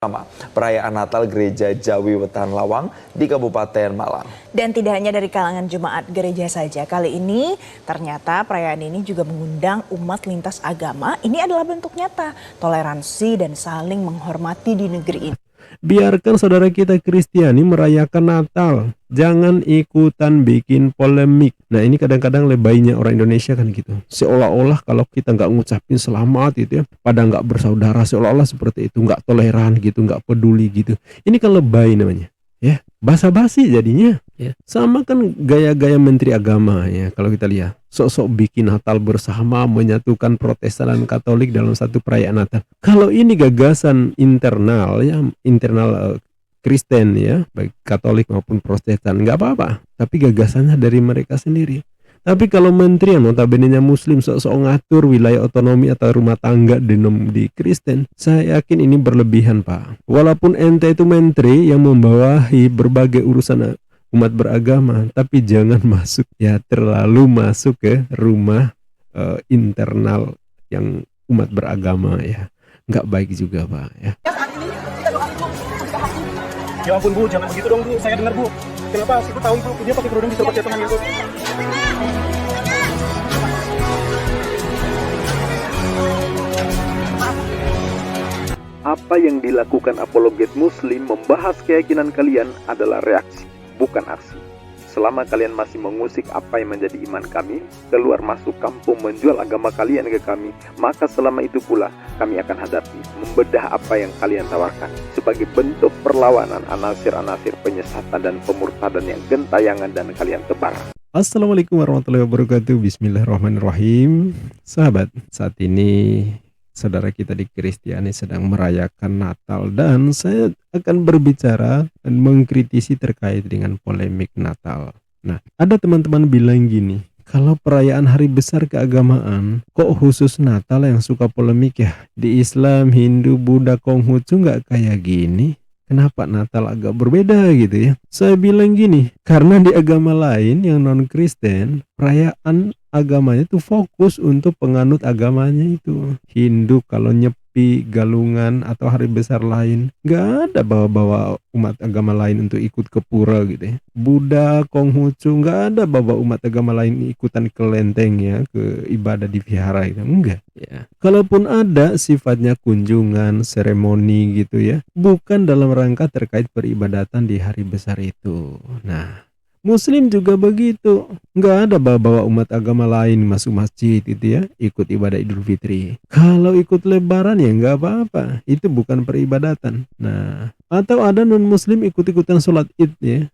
Sama perayaan Natal Gereja Jawi Wetan Lawang di Kabupaten Malang. Dan tidak hanya dari kalangan jemaat gereja saja, kali ini ternyata perayaan ini juga mengundang umat lintas agama. Ini adalah bentuk nyata toleransi dan saling menghormati di negeri ini. Biarkan saudara kita Kristiani merayakan Natal. Jangan ikutan bikin polemik. Nah, ini kadang-kadang lebaynya orang Indonesia kan gitu. Seolah-olah kalau kita nggak ngucapin selamat gitu ya, pada nggak bersaudara, seolah-olah seperti itu, nggak toleran gitu, nggak peduli gitu. Ini kan lebay namanya. Ya, basa-basi jadinya. Ya, sama kan gaya-gaya menteri agama ya kalau kita lihat. Sok-sok bikin Natal bersama, menyatukan Protestan dan Katolik dalam satu perayaan Natal. Kalau ini gagasan internal ya, internal Kristen ya, baik Katolik maupun Protestan, nggak apa-apa. Tapi gagasannya dari mereka sendiri. Tapi kalau menteri yang notabene-nya Muslim sok-sok ngatur wilayah otonomi atau rumah tangga di Kristen, saya yakin ini berlebihan, Pak. Walaupun ente itu menteri yang membawahi berbagai urusan umat beragama, tapi jangan masuk ya, terlalu masuk ke rumah internal yang umat beragama ya, nggak baik juga, Pak ya. Ya ampun Bu, jangan begitu dong Bu, saya dengar Bu. Kenapa? Siapa tahu Bu, dia pakai kerudung bisa pakai tangan Bu. Apa yang dilakukan apologet muslim membahas keyakinan kalian adalah reaksi, bukan aksi. Selama kalian masih mengusik apa yang menjadi iman kami, keluar masuk kampung menjual agama kalian ke kami, maka selama itu pula kami akan hadapi, membedah apa yang kalian tawarkan. Sebagai bentuk perlawanan anasir-anasir penyesatan dan pemurtadan yang gentayangan dan kalian tebar. Assalamualaikum warahmatullahi wabarakatuh. Bismillahirrahmanirrahim. Sahabat, saat ini saudara kita di Kristiani sedang merayakan Natal, dan saya akan berbicara dan mengkritisi terkait dengan polemik Natal. Nah, ada teman-teman bilang gini, kalau perayaan hari besar keagamaan, kok khusus Natal yang suka polemik ya? Di Islam, Hindu, Buddha, Konghucu nggak kayak gini. Kenapa Natal agak berbeda gitu ya? Saya bilang gini, karena di agama lain yang non-Kristen, perayaan agamanya itu fokus untuk penganut agamanya itu. Hindu kalau nyepi, galungan, atau hari besar lain, nggak ada bawa-bawa umat agama lain untuk ikut ke pura gitu ya. Buddha, Konghucu, nggak ada bawa umat agama lain ikutan ke lenteng ya, ke ibadah di vihara gitu. Enggak ya. Kalaupun ada sifatnya kunjungan, seremoni gitu ya, bukan dalam rangka terkait peribadatan di hari besar itu. Nah, Muslim juga begitu, nggak ada bawa umat agama lain masuk masjid gitu ya, ikut ibadah Idul Fitri. Kalau ikut lebaran ya nggak apa-apa, itu bukan peribadatan. Nah, atau ada non Muslim ikut-ikutan sholat Id ya,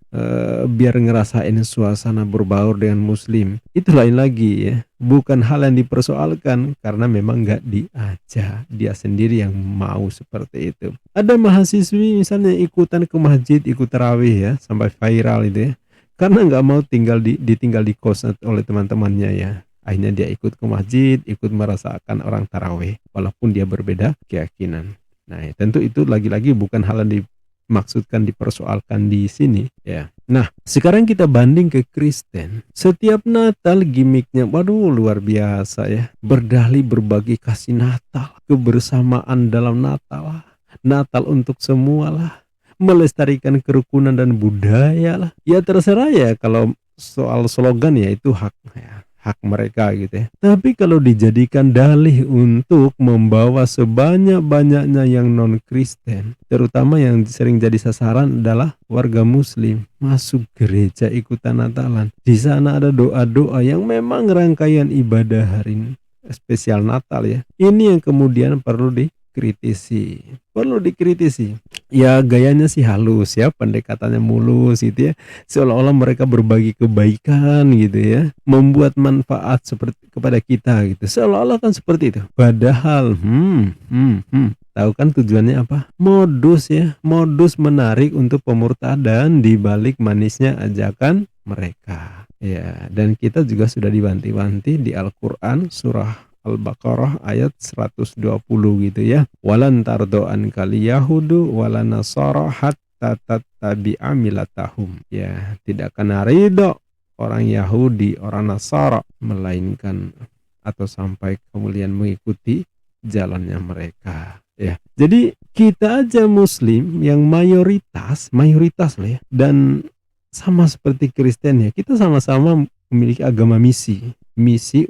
biar ngerasain suasana berbaur dengan Muslim. Itu lain lagi ya, bukan hal yang dipersoalkan karena memang nggak diajak, dia sendiri yang mau seperti itu. Ada mahasiswi misalnya ikutan ke masjid, ikut tarawih ya, sampai viral itu ya. Karena nggak mau ditinggal di kos oleh teman-temannya ya. Akhirnya dia ikut ke masjid, ikut merasakan orang tarawih, walaupun dia berbeda keyakinan. Nah, tentu itu lagi-lagi bukan hal yang dimaksudkan dipersoalkan di sini ya. Nah, sekarang kita banding ke Kristen. Setiap Natal gimmicknya, waduh luar biasa ya. Berdalih berbagi kasih Natal, kebersamaan dalam Natal, Natal untuk semua lah, melestarikan kerukunan dan budaya lah. Ya terserah ya, kalau soal slogan ya itu hak mereka gitu ya. Tapi kalau dijadikan dalih untuk membawa sebanyak-banyaknya yang non-Kristen, terutama yang sering jadi sasaran adalah warga Muslim, masuk gereja ikutan Natalan. Di sana ada doa-doa yang memang rangkaian ibadah hari spesial Natal ya. Ini yang kemudian perlu dikritisi. Ya gayanya sih halus ya, pendekatannya mulus gitu ya, seolah-olah mereka berbagi kebaikan gitu ya, membuat manfaat seperti kepada kita gitu, seolah-olah kan seperti itu. Padahal tahu kan tujuannya apa? Modus ya, modus menarik untuk pemurtadan di balik manisnya ajakan mereka ya. Dan kita juga sudah diwanti-wanti di Al-Quran surah Al-Baqarah ayat 120 gitu ya. Walan tardo ankal yahudu wala nasara hatta tattabi'a millatahum. Ya, tidak akan ridho orang Yahudi, orang Nasara, melainkan atau sampai kemudian mengikuti jalannya mereka. Ya. Jadi Kita aja Muslim yang mayoritas lah ya, dan sama seperti Kristen ya, kita sama-sama memiliki agama misi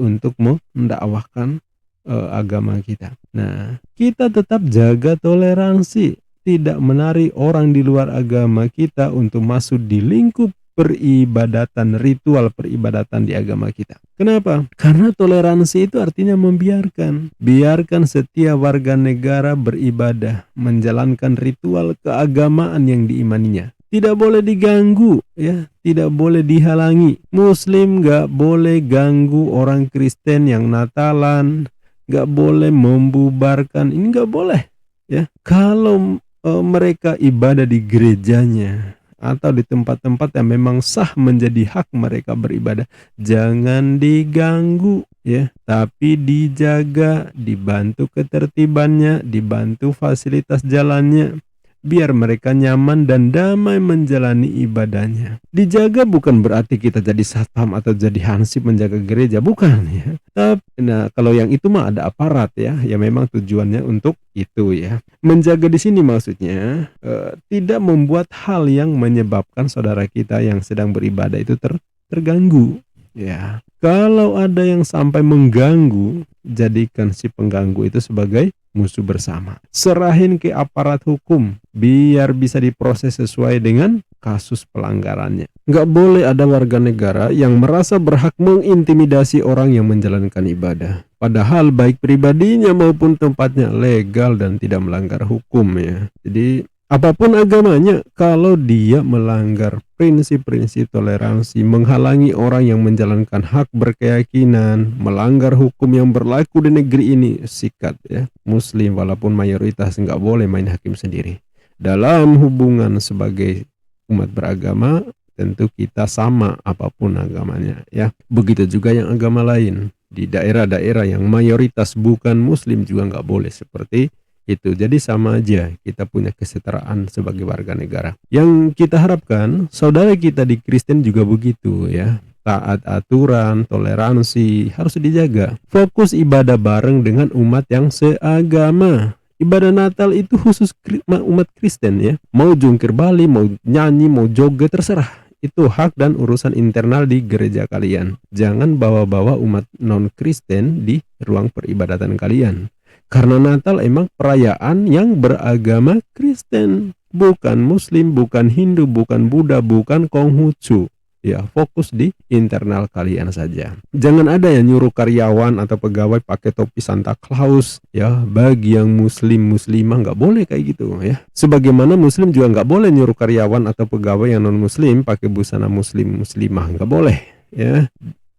untuk mendakwahkan agama kita. Nah, kita tetap jaga toleransi, tidak menarik orang di luar agama kita untuk masuk di lingkup peribadatan, ritual peribadatan di agama kita. Kenapa? Karena toleransi itu artinya biarkan setiap warga negara beribadah, menjalankan ritual keagamaan yang diimaninya. Tidak boleh diganggu, ya, tidak boleh dihalangi. Muslim gak boleh ganggu orang Kristen yang Natalan, gak boleh membubarkan, ini gak boleh, ya. Kalau mereka ibadah di gerejanya atau di tempat-tempat yang memang sah menjadi hak mereka beribadah, jangan diganggu, ya, tapi dijaga, dibantu ketertibannya, dibantu fasilitas jalannya, biar mereka nyaman dan damai menjalani ibadahnya. Dijaga bukan berarti kita jadi satpam atau jadi hansip menjaga gereja, bukan, ya. Tapi kalau yang itu mah ada aparat, ya memang tujuannya untuk itu, ya. Menjaga di sini maksudnya tidak membuat hal yang menyebabkan saudara kita yang sedang beribadah itu terganggu, ya. Kalau ada yang sampai mengganggu, jadikan si pengganggu itu sebagai musuh bersama. Serahin ke aparat hukum biar bisa diproses sesuai dengan kasus pelanggarannya. Nggak boleh ada warga negara yang merasa berhak mengintimidasi orang yang menjalankan ibadah. Padahal baik pribadinya maupun tempatnya legal dan tidak melanggar hukum, ya. Jadi apapun agamanya, kalau dia melanggar prinsip-prinsip toleransi, menghalangi orang yang menjalankan hak berkeyakinan, melanggar hukum yang berlaku di negeri ini, sikat, ya. Muslim walaupun mayoritas nggak boleh main hakim sendiri. Dalam hubungan sebagai umat beragama, tentu kita sama apapun agamanya, ya. Begitu juga yang agama lain. Di daerah-daerah yang mayoritas bukan Muslim juga nggak boleh seperti itu. Jadi sama aja, kita punya kesetaraan sebagai warga negara. Yang kita harapkan saudara kita di Kristen juga begitu, ya. Taat aturan, toleransi harus dijaga. Fokus ibadah bareng dengan umat yang seagama. Ibadah Natal itu khusus umat Kristen, ya. Mau jungkir balik, mau nyanyi, mau joget, terserah. Itu hak dan urusan internal di gereja kalian. Jangan bawa-bawa umat non-Kristen di ruang peribadatan kalian. Karena Natal emang perayaan yang beragama Kristen, bukan Muslim, bukan Hindu, bukan Buddha, bukan Konghucu. Ya, fokus di internal kalian saja. Jangan ada yang nyuruh karyawan atau pegawai pakai topi Santa Claus, ya. Bagi yang muslimah nggak boleh kayak gitu, ya. Sebagaimana Muslim juga nggak boleh nyuruh karyawan atau pegawai yang non Muslim pakai busana muslimah, nggak boleh, ya.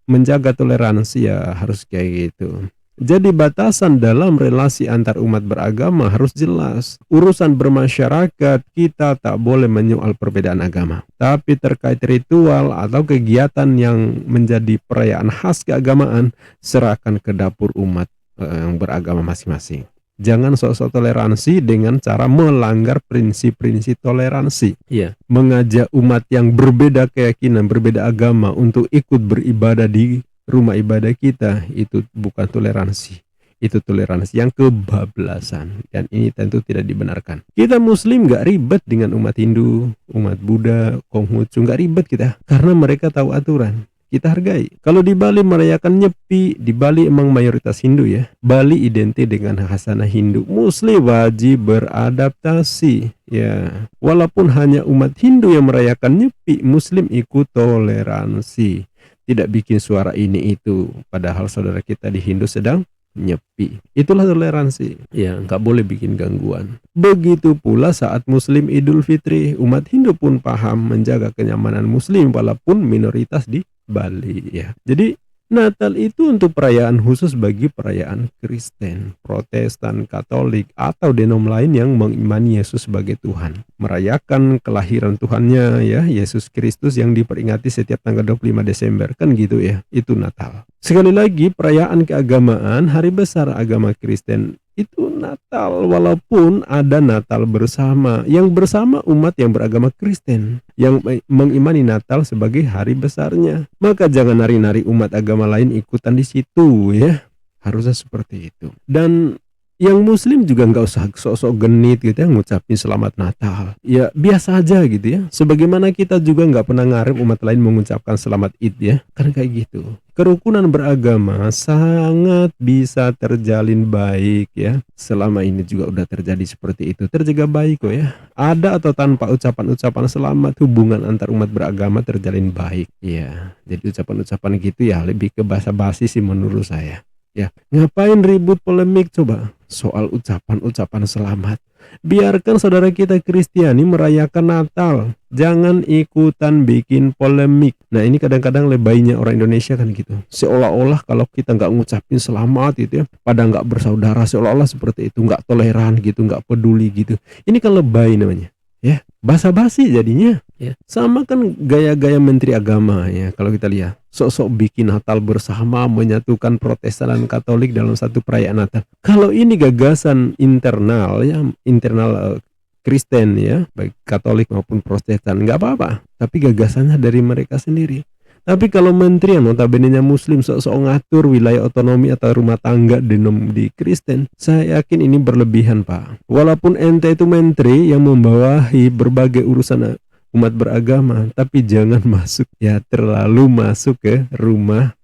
Menjaga toleransi ya harus kayak gitu. Jadi batasan dalam relasi antar umat beragama harus jelas. Urusan bermasyarakat kita tak boleh menyoal perbedaan agama. Tapi terkait ritual atau kegiatan yang menjadi perayaan khas keagamaan, serahkan ke dapur umat yang beragama masing-masing. Jangan sok-sok toleransi dengan cara melanggar prinsip-prinsip toleransi. Ya, mengajak umat yang berbeda keyakinan, berbeda agama untuk ikut beribadah di rumah ibadah kita, itu bukan toleransi. Itu toleransi yang kebablasan, dan ini tentu tidak dibenarkan. Kita Muslim gak ribet dengan umat Hindu, umat Buddha, Konghucu, gak ribet kita, karena mereka tahu aturan. Kita hargai. Kalau di Bali merayakan Nyepi, di Bali emang mayoritas Hindu, ya. Bali identik dengan khasanah Hindu. Muslim wajib beradaptasi, ya. Walaupun hanya umat Hindu yang merayakan Nyepi, Muslim ikut toleransi. Tidak bikin suara ini itu, padahal saudara kita di Hindu sedang nyepi. Itulah toleransi, ya, nggak boleh bikin gangguan. Begitu pula saat Muslim Idul Fitri, umat Hindu pun paham menjaga kenyamanan Muslim walaupun minoritas di Bali, ya. Jadi Natal itu untuk perayaan khusus bagi perayaan Kristen, Protestan, Katolik, atau denom lain yang mengimani Yesus sebagai Tuhan. Merayakan kelahiran Tuhannya, ya, Yesus Kristus yang diperingati setiap tanggal 25 Desember. Kan gitu, ya, itu Natal. Sekali lagi, perayaan keagamaan, hari besar agama Kristen, itu Natal, walaupun ada Natal bersama, yang bersama umat yang beragama Kristen, yang mengimani Natal sebagai hari besarnya. Maka jangan nari-nari umat agama lain ikutan di situ, ya. Harusnya seperti itu. Dan Yang muslim juga nggak usah sok-sok genit gitu ya ngucapin selamat Natal. Ya biasa aja gitu ya. Sebagaimana kita juga nggak pernah ngarep umat lain mengucapkan selamat Id ya. Kan kayak gitu. Kerukunan beragama sangat bisa terjalin baik ya. Selama ini juga udah terjadi seperti itu. Terjaga baik kok ya. Ada atau tanpa ucapan-ucapan selamat, hubungan antar umat beragama terjalin baik. Ya, jadi ucapan-ucapan gitu ya lebih ke basa-basi sih menurut saya. Ya, ngapain ribut polemik coba soal ucapan-ucapan selamat? Biarkan saudara kita Kristiani merayakan Natal. Jangan ikutan bikin polemik. Nah ini kadang-kadang lebaynya orang Indonesia kan gitu. Seolah-olah kalau kita nggak ngucapin selamat gitu ya, pada nggak bersaudara, seolah-olah seperti itu, nggak toleran gitu, nggak peduli gitu. Ini kan lebay namanya. Ya, basa-basi jadinya. Ya, sama kan gaya-gaya menteri agama ya. Kalau kita lihat, sok-sok bikin Natal bersama, menyatukan Protestan dan Katolik dalam satu perayaan Natal. Kalau ini gagasan internal ya, internal Kristen ya, baik Katolik maupun Protestan, nggak apa-apa. Tapi gagasannya dari mereka sendiri. Tapi kalau menteri yang notabene-nya muslim sok-sok ngatur wilayah otonomi atau rumah tangga di Kristen, saya yakin ini berlebihan, Pak. Walaupun ente itu menteri yang membawahi berbagai urusan umat beragama, tapi jangan masuk ya, terlalu masuk ke rumah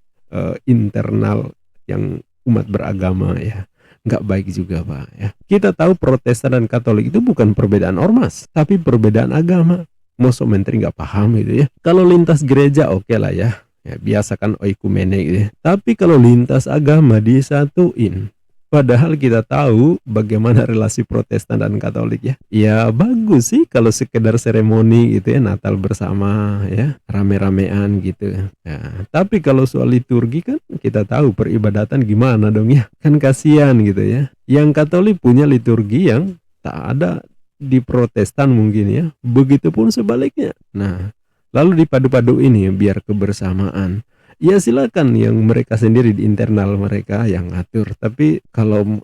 internal yang umat beragama ya. Nggak baik juga, Pak ya. Kita tahu Protestan dan Katolik itu bukan perbedaan ormas, tapi perbedaan agama. Mosok menteri nggak paham gitu ya. Kalau lintas gereja oke lah ya. Ya biasa kan oikumene gitu ya. Tapi kalau lintas agama disatuin. Padahal kita tahu bagaimana relasi Protestan dan Katolik ya. Ya bagus sih kalau sekedar seremoni gitu ya, Natal bersama ya, rame-ramean gitu. Ya, tapi kalau soal liturgi kan kita tahu peribadatan gimana dong ya. Kan kasihan gitu ya. Yang Katolik punya liturgi yang tak ada di Protestan mungkin ya, begitupun sebaliknya. Nah, lalu dipadu-paduin ya biar kebersamaan. Ya silakan yang mereka sendiri di internal mereka yang ngatur. Tapi kalau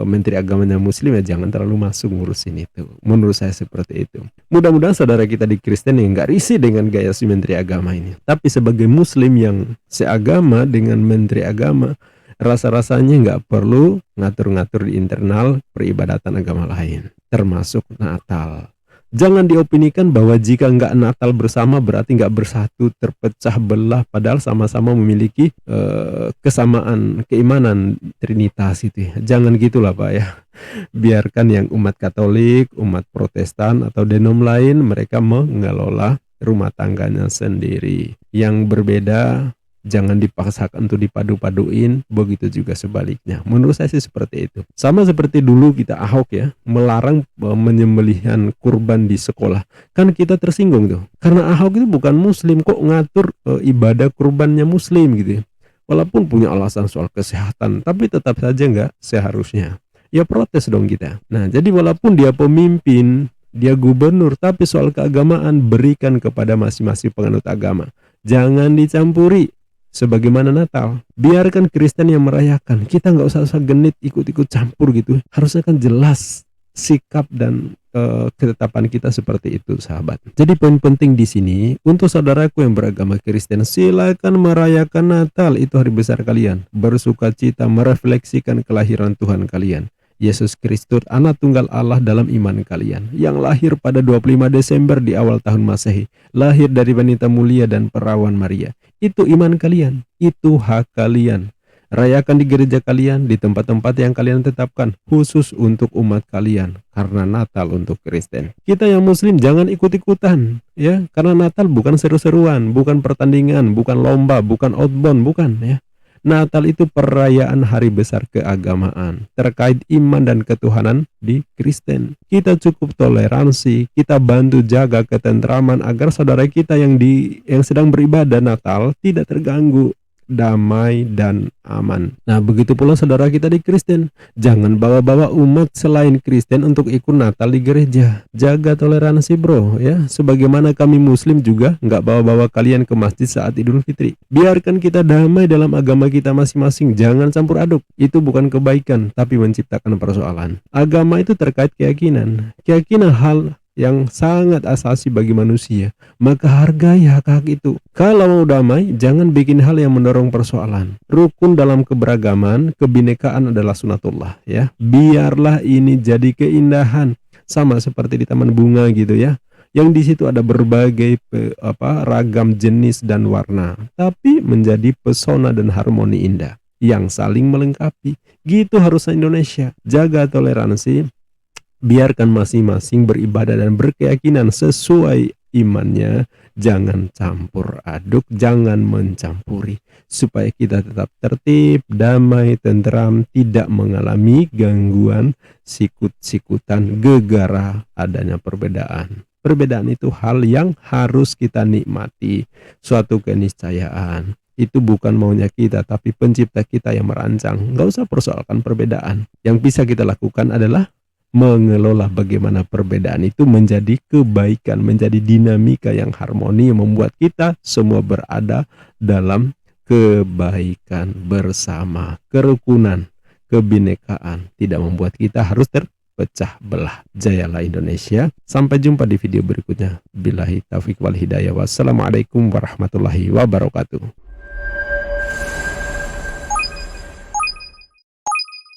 menteri agamanya muslim ya jangan terlalu masuk ngurusin itu. Menurut saya seperti itu. Mudah-mudahan saudara kita di Kristen yang nggak risih dengan gaya si menteri agama ini. Tapi sebagai muslim yang seagama dengan menteri agama, rasa-rasanya nggak perlu ngatur-ngatur di internal peribadatan agama lain, termasuk Natal. Jangan diopinikan bahwa jika nggak Natal bersama berarti nggak bersatu, terpecah belah, padahal sama-sama memiliki kesamaan keimanan Trinitas itu. Jangan gitulah Pak ya. Biarkan yang umat Katolik, umat Protestan atau denom lain mereka mengelola rumah tangganya sendiri. Yang berbeda jangan dipaksakan untuk dipadu-paduin, begitu juga sebaliknya. Menurut saya sih seperti itu. Sama seperti dulu kita Ahok ya, melarang menyembelihan kurban di sekolah. Kan kita tersinggung tuh. Karena Ahok itu bukan muslim, kok ngatur ibadah kurbannya muslim gitu ya. Walaupun punya alasan soal kesehatan, tapi tetap saja nggak seharusnya. Ya protes dong kita. Nah, jadi walaupun dia pemimpin, dia gubernur, tapi soal keagamaan berikan kepada masing-masing penganut agama. Jangan dicampuri. Sebagaimana Natal, biarkan Kristen yang merayakan. Kita nggak usah genit ikut-ikut campur gitu. Harusnya kan jelas sikap dan ketetapan kita seperti itu, sahabat. Jadi poin penting di sini untuk saudaraku yang beragama Kristen, silakan merayakan Natal, itu hari besar kalian. Bersukacita merefleksikan kelahiran Tuhan kalian. Yesus Kristus, anak tunggal Allah dalam iman kalian, yang lahir pada 25 Desember di awal tahun Masehi, lahir dari wanita mulia dan perawan Maria. Itu iman kalian, itu hak kalian. Rayakan di gereja kalian, di tempat-tempat yang kalian tetapkan, khusus untuk umat kalian, karena Natal untuk Kristen. Kita yang Muslim jangan ikut-ikutan, ya, karena Natal bukan seru-seruan, bukan pertandingan, bukan lomba, bukan outbound, bukan, ya. Natal itu perayaan hari besar keagamaan terkait iman dan ketuhanan di Kristen. Kita cukup toleransi, kita bantu jaga ketentraman agar saudara kita yang sedang beribadah Natal tidak terganggu, damai dan aman. Nah, begitu pula saudara kita di Kristen. Jangan bawa-bawa umat selain Kristen untuk ikut Natal di gereja. Jaga toleransi bro ya. Sebagaimana kami Muslim juga nggak bawa-bawa kalian ke masjid saat Idul Fitri. Biarkan kita damai dalam agama kita masing-masing. Jangan campur aduk. Itu bukan kebaikan tapi menciptakan persoalan. Agama itu terkait keyakinan. Keyakinan yang sangat asasi bagi manusia, maka hargai hak-hak itu. Kalau mau damai, jangan bikin hal yang mendorong persoalan. Rukun dalam keberagaman, kebinekaan adalah sunatullah ya. Biarlah ini jadi keindahan, sama seperti di taman bunga gitu ya. Yang di situ ada berbagai ragam jenis dan warna, tapi menjadi pesona dan harmoni indah yang saling melengkapi. Gitu harusnya Indonesia. Jaga toleransi, biarkan masing-masing beribadah dan berkeyakinan sesuai imannya. Jangan campur aduk, jangan mencampuri, supaya kita tetap tertib, damai, tentram, tidak mengalami gangguan, sikut-sikutan, gegara adanya perbedaan. Perbedaan itu hal yang harus kita nikmati, suatu keniscayaan. Itu bukan maunya kita, tapi pencipta kita yang merancang. Gak usah persoalkan perbedaan. Yang bisa kita lakukan adalah mengelola bagaimana perbedaan itu menjadi kebaikan, menjadi dinamika yang harmoni yang membuat kita semua berada dalam kebaikan bersama. Kerukunan, kebinekaan tidak membuat kita harus terpecah belah. Jayalah Indonesia. Sampai jumpa di video berikutnya. Billahi taufiq wal hidayah. Wassalamualaikum warahmatullahi wabarakatuh.